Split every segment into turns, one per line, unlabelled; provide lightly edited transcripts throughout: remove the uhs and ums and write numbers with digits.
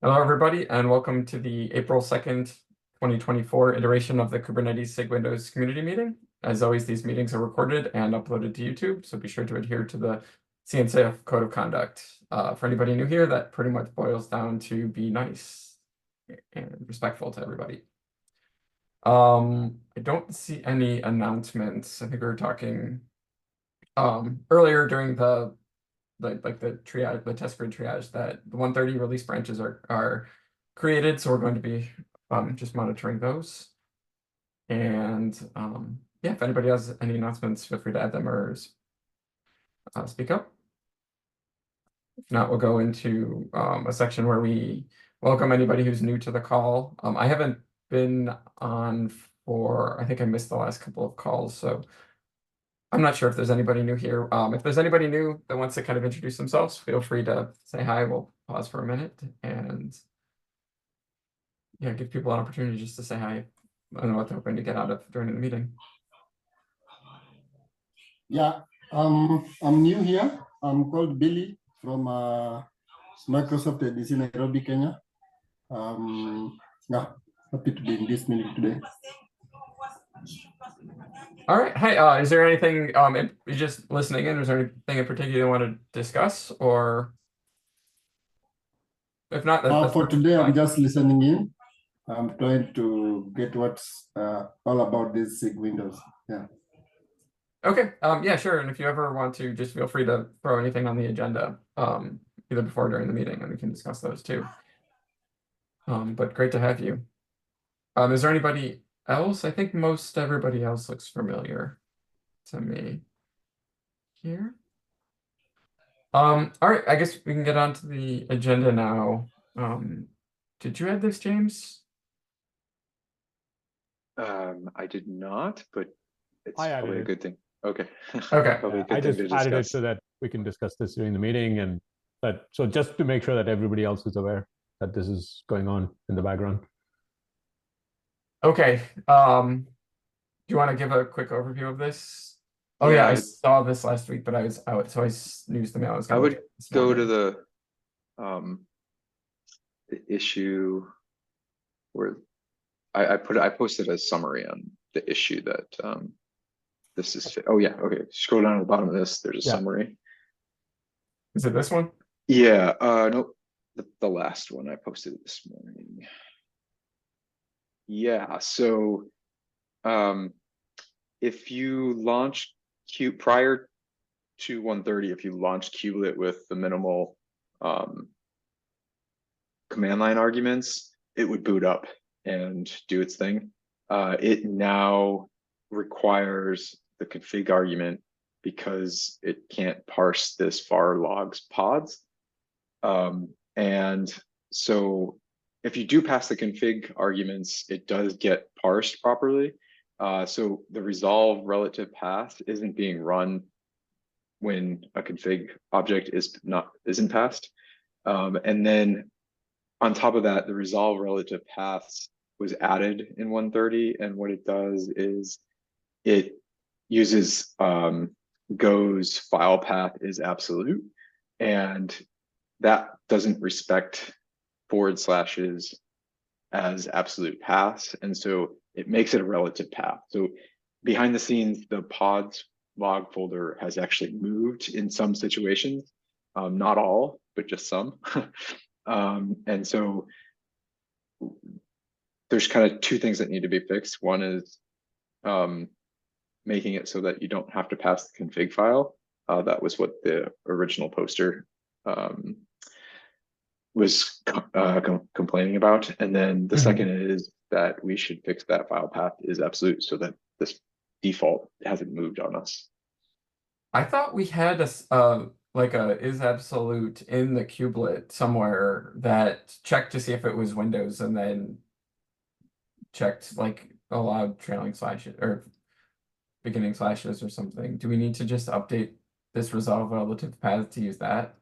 Hello, everybody, and welcome to the April 2nd, 2024 iteration of the Kubernetes SIG-Windows community meeting. As always, these meetings are recorded and uploaded to YouTube, so be sure to adhere to the CNCF Code of Conduct. For anybody new here, that pretty much boils down to be nice and respectful to everybody. I don't see any announcements. I think we were talking earlier during the triage, the test grid triage, that the 130 release branches are created, so we're going to be just monitoring those. And yeah, if anybody has any announcements, feel free to add them or speak up. If not, we'll go into a section where we welcome anybody who's new to the call. I haven't been on I think I missed the last couple of calls, so I'm not sure if there's anybody new here. If there's anybody new that wants to kind of introduce themselves, feel free to say hi. We'll pause for a minute and yeah, give people an opportunity just to say hi. I don't know what they're hoping to get out of during the meeting.
Yeah, I'm new here. I'm called Billy from Microsoft DC Nairobi, Kenya. Yeah, happy to be in this meeting today.
All right. Hi. Is there anything you're just listening in? Is there anything in particular you want to discuss, or if not, that's
for today,
fine.
I'm just listening in. I'm trying to get what's all about this SIG-Windows. Yeah.
Okay. Yeah, sure. And if you ever want to, just feel free to throw anything on the agenda, either before or during the meeting, and we can discuss those too. But great to have you. Is there anybody else? I think most everybody else looks familiar to me here. All right, I guess we can get on to the agenda now. Did you add this, James?
I did not, but it's
I added
probably a
it.
good thing. Okay.
Okay.
Probably a good
I
thing
just
to
added it
discuss.
so that we can discuss this during the meeting, and so just to make sure that everybody else is aware that this is going on in the background.
Okay. Do you want to give a quick overview of this? Oh yeah, I
Yeah,
saw this last week, but I was out, so I snoozed the mail. I was
I
gonna look
would
at it this
go to
morning.
the issue where I posted a summary on the issue that this is. Oh yeah, okay. Scroll down to the bottom of this. There's a
Yeah.
summary.
Is it this one?
Yeah. Nope. The last one I posted this morning. Yeah. So, if you launch prior to 130, if you launch kubelet with the minimal command line arguments, it would boot up and do its thing. It now requires the config argument because it can't parse this var logs pods. And so if you do pass the config arguments, it does get parsed properly. So the resolve relative path isn't being run when a config object isn't passed. And then on top of that, the resolve relative paths was added in 130, and what it does is it uses Go's file path is absolute, and that doesn't respect forward slashes as absolute paths, and so it makes it a relative path. So behind the scenes, the pods log folder has actually moved in some situations, not all, but just some. And so there's kind of two things that need to be fixed. One is making it so that you don't have to pass the config file. That was what the original poster was complaining about. And then the second is that we should fix that file path is absolute so that this default hasn't moved on us.
I thought we had a like a is absolute in the kubelet somewhere that checked to see if it was Windows and then checked like allowed trailing slashes or beginning slashes or something. Do we need to just update this resolve relative path to use that?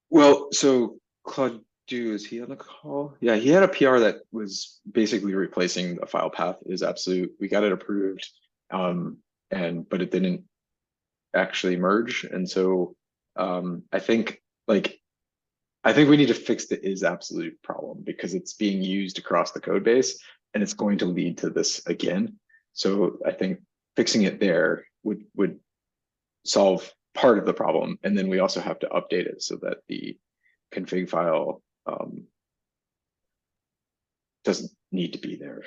Well, so Claude, is he on the call? Yeah, he had a PR that was basically replacing the file path is absolute. We got it approved, but it didn't actually merge. And so I think like I think we need to fix the is absolute problem because it's being used across the code base and it's going to lead to this again. So I think fixing it there would solve part of the problem. And then we also have to update it so that the config file doesn't need to be there.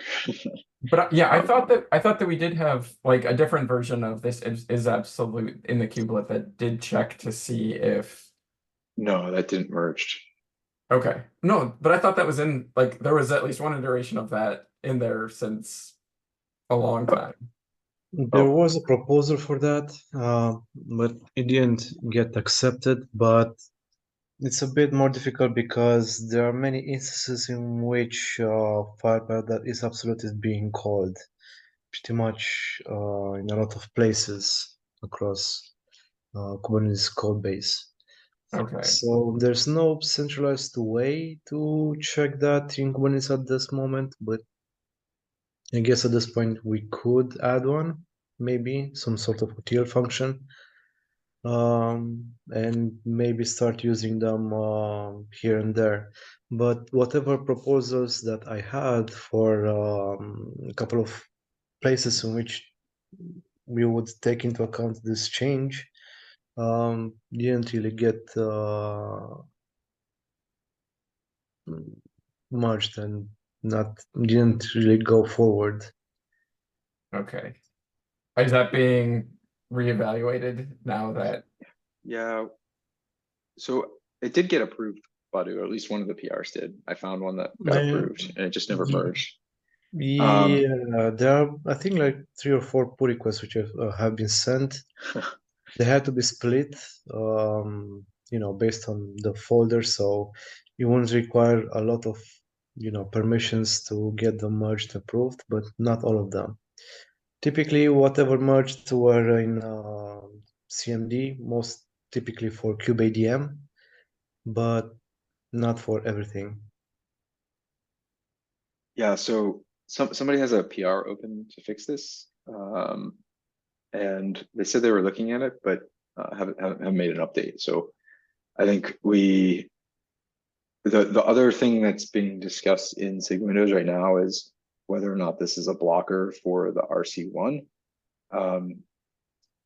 But yeah, I thought that we did have like a different version of this is absolute in the kubelet that did check to see if.
No, that didn't merge.
Okay, no, but I thought that was in like there was at least one iteration of that in there since a long time.
There
Oh.
was a proposal for that, but it didn't get accepted. But it's a bit more difficult because there are many instances in which filepath that is absolute is being called pretty much in a lot of places across Kubernetes code base.
Okay,
So there's no centralized way to check that in Kubernetes at this moment, but I guess at this point we could add one, maybe some sort of util function, and maybe start using them here and there. But whatever proposals that I had for a couple of places in which we would take into account this change, didn't really get merged and didn't really go forward.
okay. Is that being reevaluated now that?
Yeah. So it did get approved, Badu, or at least one of the PRs did. I found one that got approved and it just never merged.
Yeah, there are, I think, like 3 or 4 pull requests which have been sent. They had to be split, based on the folder, so you won't require a lot of, permissions to get them merged approved, but not all of them. Typically, whatever merged were in CMD, most typically for kubeadm, but not for everything.
Yeah, so somebody has a PR open to fix this. And they said they were looking at it, but haven't made an update. So I think the other thing that's being discussed in SIG-Windows right now is whether or not this is a blocker for the RC1.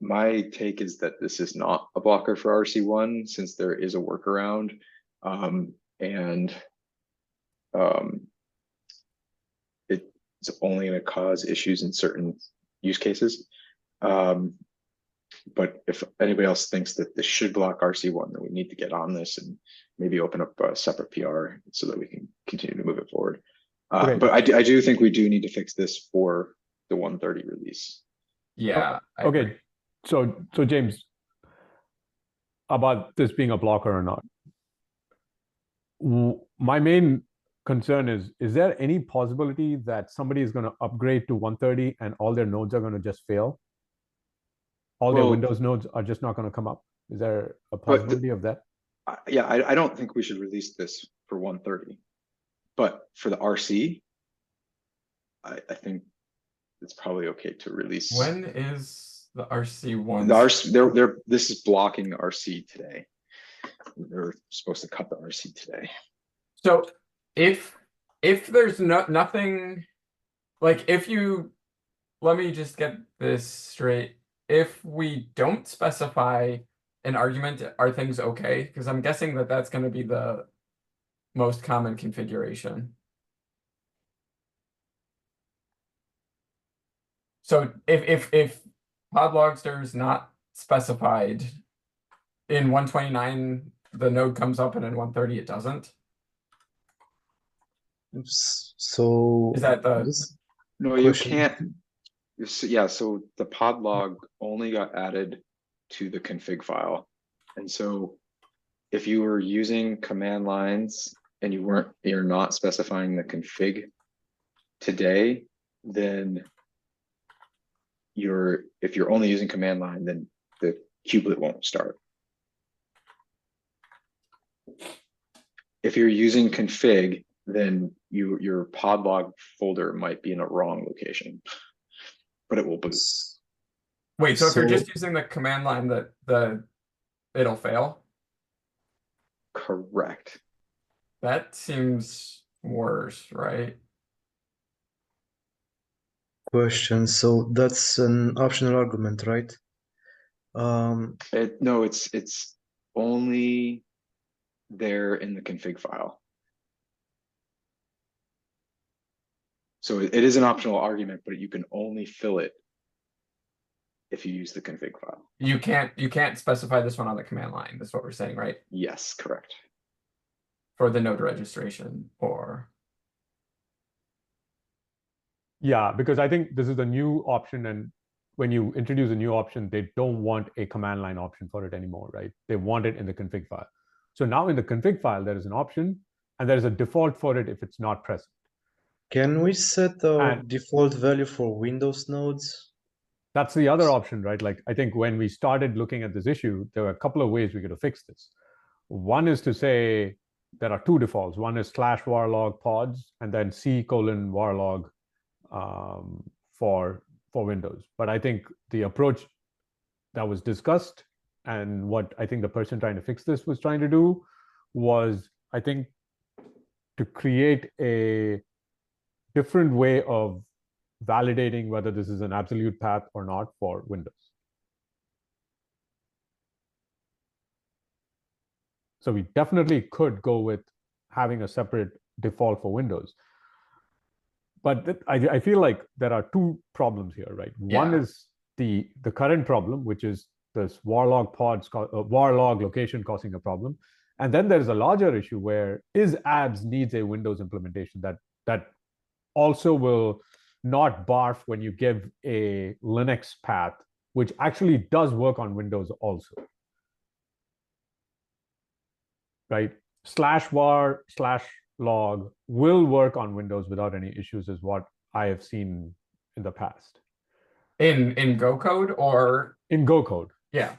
My take is that this is not a blocker for RC1 since there is a workaround, and it's only going to cause issues in certain use cases. But if anybody else thinks that this should block RC1, then we need to get on this and maybe open up a separate PR so that we can continue to move it forward.
Okay.
But I do think we do need to fix this for the 130 release.
Yeah. I
Okay,
agree.
so James, about this being a blocker or not, my main concern is there any possibility that somebody is going to upgrade to 130 and all their nodes are going to just fail? All their
Well,
Windows nodes are just not going to come up. Is there a possibility of that?
Yeah, I don't think we should release this for 130, but for the RC, I think it's probably okay to release.
When is the RC1?
The RC, this is blocking RC today. They're supposed to cut the RC today.
So if there's nothing, like if you, let me just get this straight. If we don't specify an argument, are things okay? Because I'm guessing that that's going to be the most common configuration. So if podlogster is not specified in 129, the node comes up, and in 130 it doesn't.
So
Is that the?
this
No, you can't. Yeah, so the podlog only got added to the config file. And so if you were using command lines and you're not specifying the config today, then if you're only using command line, then the kubelet won't start. If you're using config, then your podlog folder might be in a wrong location, but it will boot.
Wait, so if you're just using the command line, it'll fail?
Correct.
That seems worse, right?
Question. So that's an optional argument, right?
No, it's only there in the config file. So it is an optional argument, but you can only fill it if you use the config file.
You can't specify this one on the command line. That's what we're saying, right?
Yes, correct.
For the node registration or
Yeah, because I think this is a new option, and when you introduce a new option, they don't want a command line option for it anymore, right? They want it in the config file. So now in the config file, there is an option, and there is a default for it if it's not present.
Can we set a
And-
default value for Windows nodes?
That's the other option, right? Like, I think when we started looking at this issue, there were a couple of ways we could have fixed this. One is to say there are two defaults. One is /varlog pods, and then C:\varlog for Windows. But I think the approach that was discussed and what I think the person trying to fix this was trying to do was, I think, to create a different way of validating whether this is an absolute path or not for Windows. So we definitely could go with having a separate default for Windows. But I feel like there are two problems here, right? One
Yeah.
is the current problem, which is this varlog pods, varlog location causing a problem. And then there's a larger issue where isabs needs a Windows implementation that also will not barf when you give a Linux path, which actually does work on Windows also. Right? /var/log will work on Windows without any issues, is what I have seen in the past.
in Go code or
In Go code.
yeah.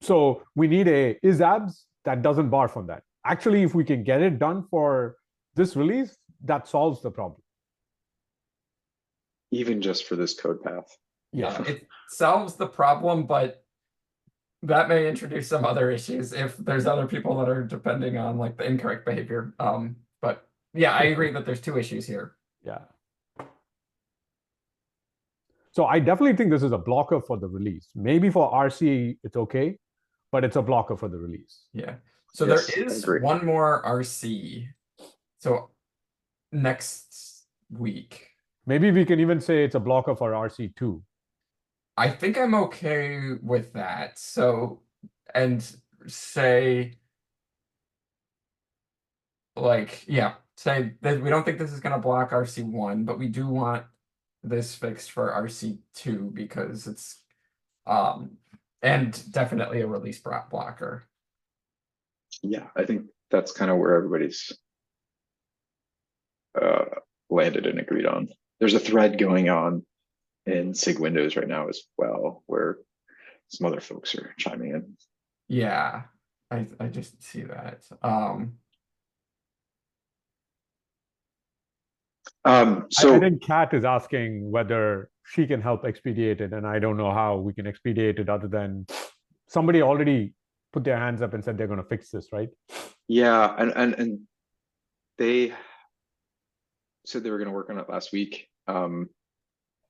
So we need a isabs that doesn't barf on that. Actually, if we can get it done for this release, that solves the problem.
Even just for this code path.
Yeah, it solves the problem, but that may introduce some other issues if there's other people that are depending on like the incorrect behavior. But yeah, I agree that there's two issues here.
Yeah. So I definitely think this is a blocker for the release. Maybe for RC, it's okay, but it's a blocker for the release.
Yeah. So
Yes,
there
I
is
agree.
one more RC. So next week.
Maybe we can even say it's a blocker for RC2.
I think I'm okay with that. So, and say, like, yeah, say that we don't think this is going to block RC1, but we do want this fixed for RC2 because it's, and definitely a release blocker.
Yeah, I think that's kind of where everybody's landed and agreed on. There's a thread going on in SIG-Windows right now as well, where some other folks are chiming in.
Yeah, I just see that.
So
I think Kat is asking whether she can help expedite it, and I don't know how we can expedite it other than somebody already put their hands up and said they're going to fix this, right?
yeah, and they said they were going to work on it last week.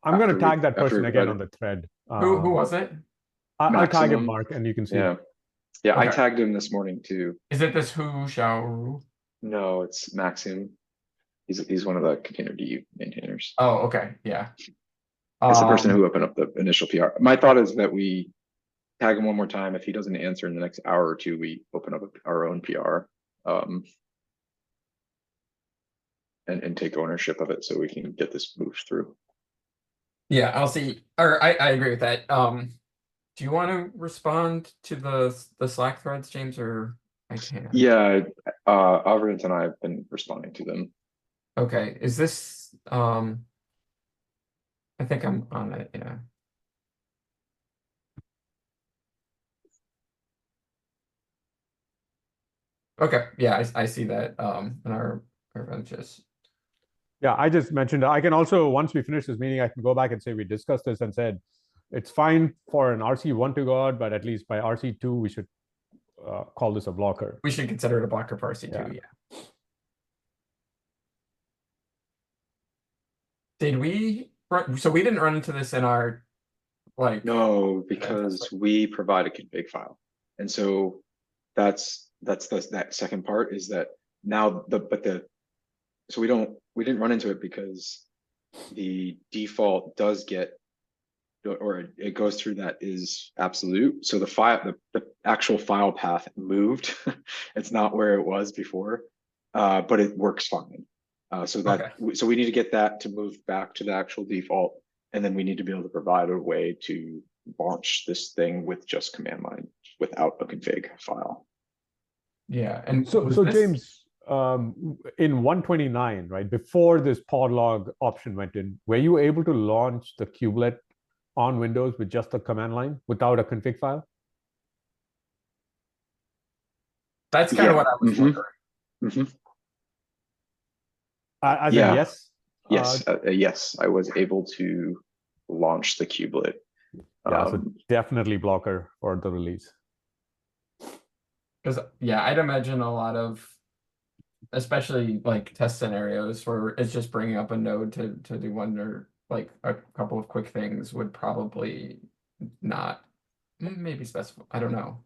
I'm going to tag that person again on the thread.
Who was it?
I'll tag him,
Maximum.
Mark, and you can see.
Yeah, yeah, I
Okay.
tagged him this morning too.
Is it this Who Shall?
No, it's Maxim. He's one of the container D maintainers.
Oh, okay, yeah.
It's the person who opened up the initial PR. My thought is that we tag him one more time. If he doesn't answer in the next hour or two, we open up our own PR and take ownership of it so we can get this moved through.
Yeah, I'll see. Or I agree with that. Do you want to respond to the Slack threads, James, or I can't?
Yeah, Alvarez and I have been responding to them.
Okay, is this I think I'm on it, yeah. Okay, yeah, I see that in our benches.
Yeah, I just mentioned I can also, once we finish this meeting, I can go back and say we discussed this and said, It's fine for an RC1 to go out, but at least by RC2, we should call this a blocker.
We should consider it a blocker for RC2,
Yeah.
yeah. Did we run, so we didn't run into this in our, like,
No, because we provide a config file. And so that's that second part is that now so we didn't run into it because the default does get, or it goes through that is absolute. So the actual file path moved. It's not where it was before, but it works fine. So we need to get that to move back to the actual default, and then we need to be able to provide a way to launch this thing with just command line without a config file.
yeah, and
So,
was
so
this-
James, in 129, right, before this podlog option went in, were you able to launch the kubelet on Windows with just the command line without a config file?
that's kind of
Yeah,
what I was wondering.
As
Yeah.
in yes?
Yes, yes, I was able to launch the kubelet.
Yeah, so definitely blocker for the release.
Because yeah, I'd imagine a lot of, especially like test scenarios where it's just bringing up a node to do one or like a couple of quick things would probably not, maybe specify. I don't know.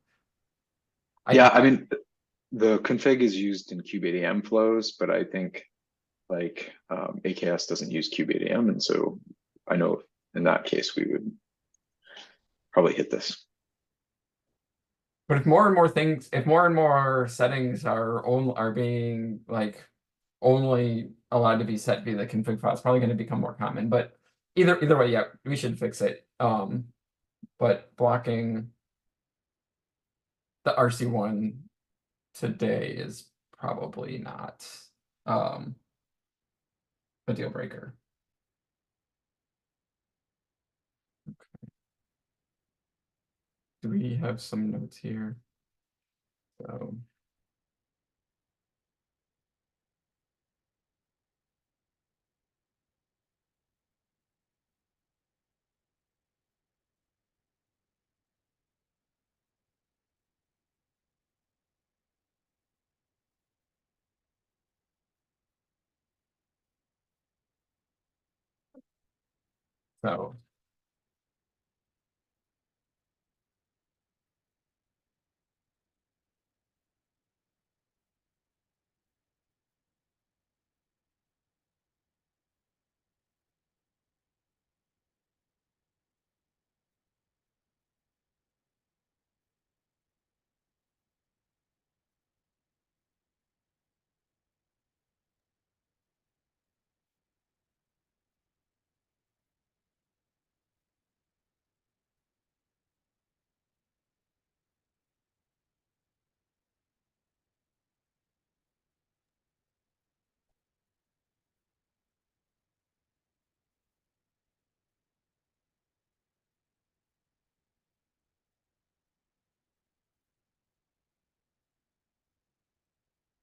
Yeah, I mean, the config is used in kubeadm flows, but I think like AKS doesn't use kubeadm, and so I know in that case we would probably hit this.
But if more and more things, if more and more settings are being like only allowed to be set via the config file, it's probably going to become more common. But either way, yeah, we should fix it. But blocking the RC1 today is probably not a deal breaker. Do we have some notes here? So so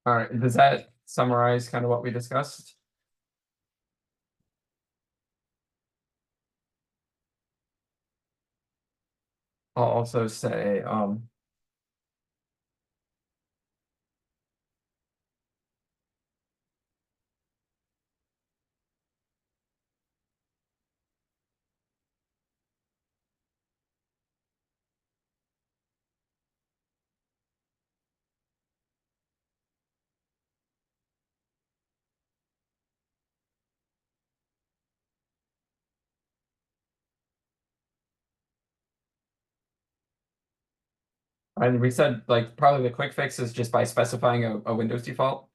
all right, does that summarize kind of what we discussed? I'll also say, and we said like probably the quick fix is just by specifying a Windows default.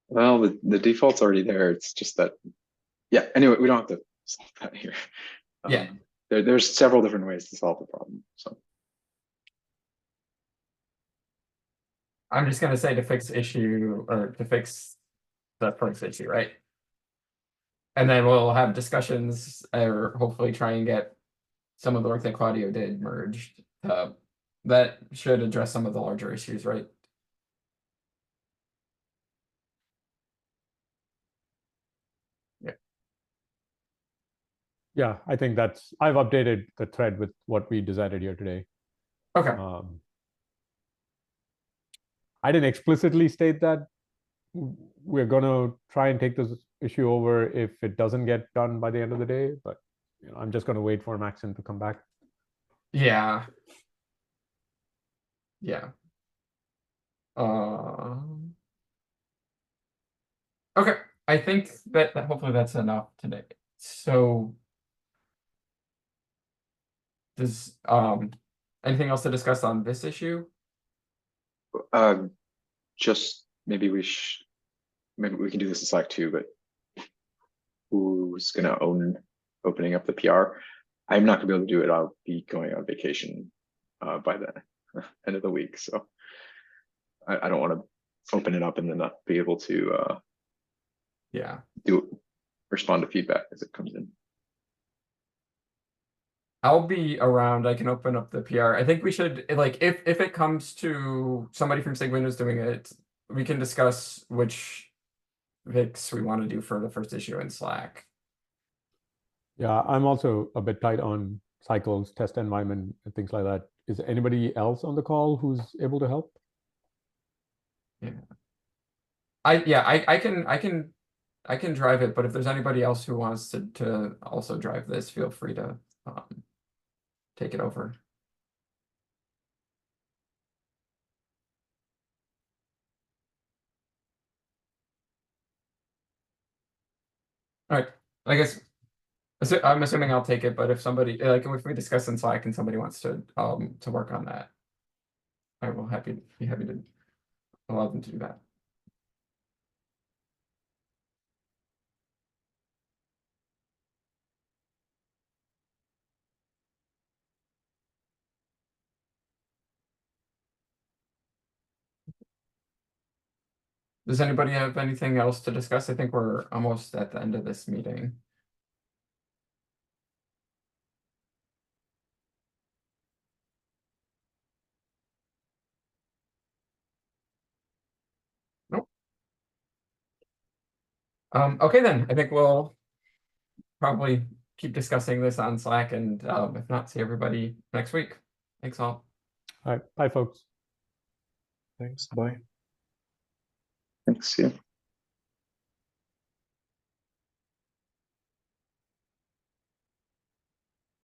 Well, the default's already there. It's just that, yeah, anyway, we don't have to solve that here.
Yeah.
There's several different ways to solve the problem. So
I'm just gonna say to fix issue or to fix the first issue, right? And then we'll have discussions or hopefully try and get some of the work that Claudio did merged. That should address some of the larger issues, right? Yeah.
Yeah, I think I've updated the thread with what we decided here today.
Okay.
I didn't explicitly state that we're going to try and take this issue over if it doesn't get done by the end of the day, but I'm just going to wait for Maxon to come back.
Yeah. Yeah. Okay. I think that hopefully that's enough today. So does anything else to discuss on this issue?
Just maybe we can do this in Slack too, but who's gonna own opening up the PR? I'm not gonna be able to do it. I'll be going on vacation by the end of the week, so I don't want to open it up and then not be able to
Yeah.
respond to feedback as it comes in.
I'll be around. I can open up the PR. I think we should, like, if it comes to somebody from SIG-Windows doing it, we can discuss which Vix we want to do for the first issue in Slack.
Yeah, I'm also a bit tight on cycles, test environment, and things like that. Is anybody else on the call who's able to help?
Yeah. I can drive it, but if there's anybody else who wants to also drive this, feel free to take it over. All right. I guess I'm assuming I'll take it, but if somebody like if we discuss in Slack and somebody wants to work on that, I will be happy to allow them to do that. Does anybody have anything else to discuss? I think we're almost at the end of this meeting. Nope. Okay then. I think we'll probably keep discussing this on Slack and if not, see everybody next week. Thanks all.
All right, bye folks.
Thanks. Bye.
Thanks. Yeah.